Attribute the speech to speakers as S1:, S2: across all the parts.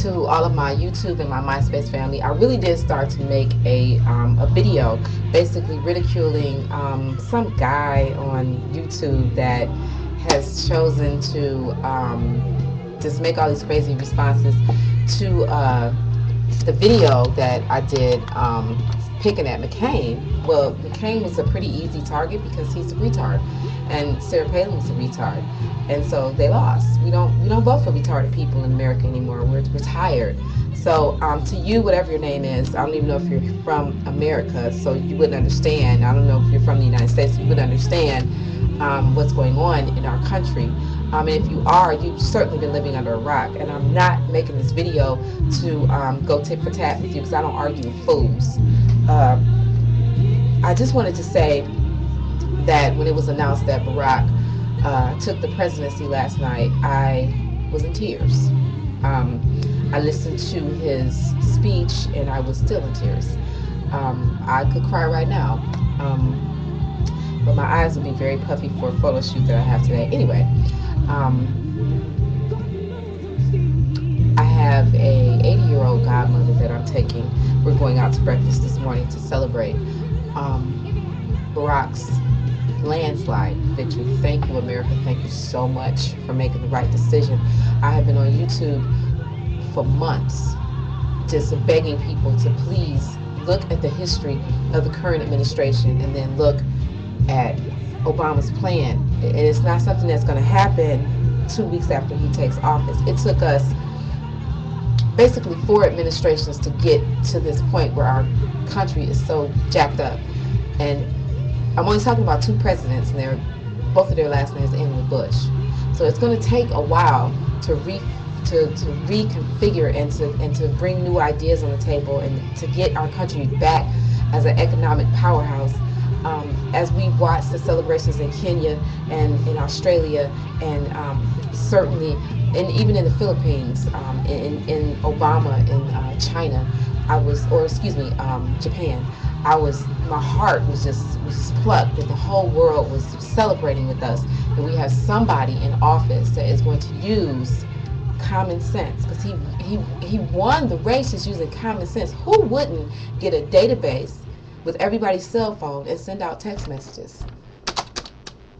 S1: to all of my YouTube and my MySpace family, I really did start to make a video basically ridiculing some guy on YouTube that has chosen to just make all these crazy responses to the video that I did picking at McCain. Well, McCain was a pretty easy target because he's a retard, and Sarah Palin was a retard, and so they lost. We don't vote for retarded people in America anymore. We're tired. So to you, whatever your name is, I don't even know if you're from America, so you wouldn't understand. I don't know if you're from the United States, you wouldn't understand what's going on in our country. And if you are, you've certainly been living under a rock. And I'm not making this video to go tit for tat with you, because I don't argue with fools. I just wanted to say that when it was announced that Barack took the presidency last night, I was in tears. I listened to his speech and I was still in tears. I could cry right now, but my eyes will be very puffy for a photo shoot that I have today. Anyway, I have a 80-year-old godmother that I'm taking. We're going out to breakfast this morning to celebrate Barack's landslide victory. Thank you, America. Thank you so much for making the right decision. I have been on YouTube for months just begging people to please look at the history of the current administration and then look at Obama's plan. And it's not something that's going to happen 2 weeks after he takes office. It took us basically 4 administrations to get to this point where our country is so jacked up. And I'm only talking about 2 presidents, and both of their last names end with Bush. So it's going to take a while to reconfigure and to bring new ideas on the table and to get our country back as an economic powerhouse. As we watch the celebrations in Kenya and in Australia and certainly, and even in the Philippines, in Obama in China, Japan, my heart was plucked that the whole world was celebrating with us, that we have somebody in office that is going to use common sense, because he won the race just using common sense. Who wouldn't get a database with everybody's cell phone and send out text messages?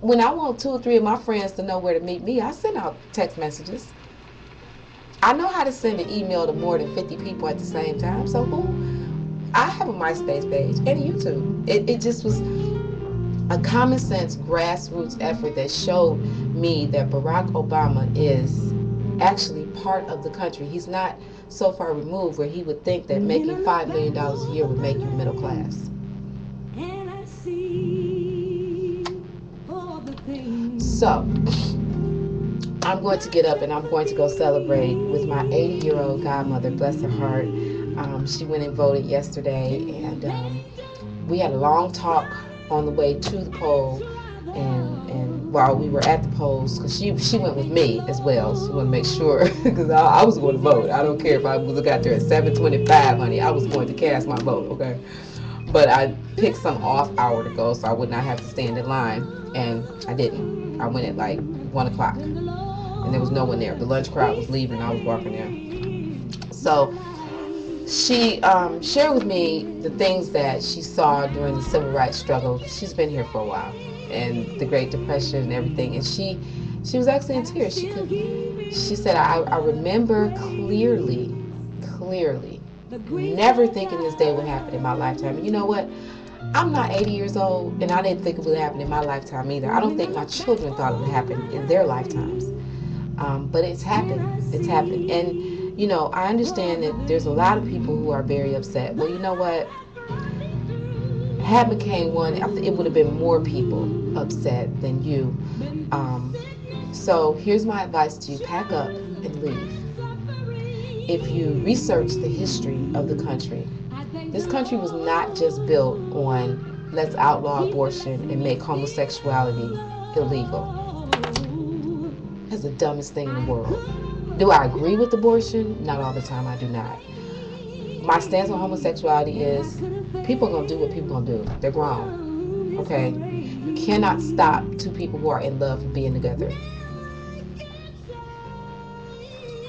S1: When I want 2 or 3 of my friends to know where to meet me, I send out text messages. I know how to send an email to more than 50 people at the same time. So I have a MySpace page and a YouTube. It just was a common sense grassroots effort that showed me that Barack Obama is actually part of the country. He's not so far removed where he would think that making $5 million a year would make you middle class. So I'm going to get up and I'm going to go celebrate with my 80-year-old godmother, bless her heart. She went and voted yesterday, and we had a long talk on the way to the poll, and while we were at the polls, because she went with me as well. She wanted to make sure, because I was going to vote. I don't care if I would have got there at 7:25, honey. I was going to cast my vote, okay? But I picked some off hour to go so I would not have to stand in line, and I didn't. I went at like 1 o'clock, and there was no one there. The lunch crowd was leaving. I was walking there. So she shared with me the things that she saw during the civil rights struggle. She's been here for a while, and the Great Depression and everything. And she was actually in tears. She said, I remember clearly, never thinking this day would happen in my lifetime. And you know what? I'm not 80 years old, and I didn't think it would happen in my lifetime either. I don't think my children thought it would happen in their lifetimes. But it's happened. It's happened. And, you know, I understand that there's a lot of people who are very upset. Well, you know what? Had McCain won, it would have been more people upset than you. So here's my advice to you. Pack up and leave. If you research the history of the country, this country was not just built on let's outlaw abortion and make homosexuality illegal. That's the dumbest thing in the world. Do I agree with abortion? Not all the time, I do not. My stance on homosexuality is people are going to do what people are going to do. They're grown. Okay? You cannot stop 2 people who are in love from being together.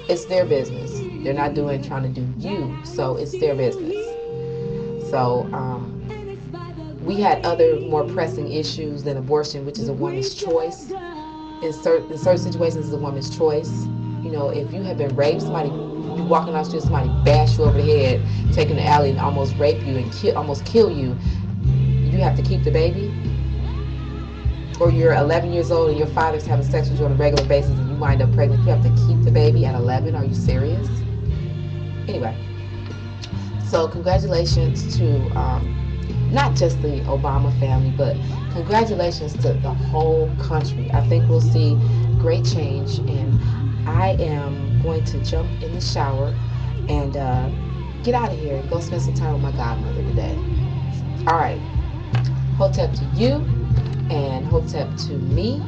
S1: It's their business. They're not trying to do you. So it's their business. So we had other more pressing issues than abortion, which is a woman's choice. In certain situations, it's a woman's choice. You know, if you have been raped, somebody, you walking down the street, somebody bash you over the head, take you in the alley and almost rape you and almost kill you, you have to keep the baby. Or you're 11 years old and your father's having sex with you on a regular basis and you wind up pregnant, you have to keep the baby at 11. Are you serious? Anyway, so congratulations to not just the Obama family, but congratulations to the whole country. I think we'll see great change, and I am going to jump in the shower and get out of here and go spend some time with my godmother today. All right. Hotep to you and Hotep to me.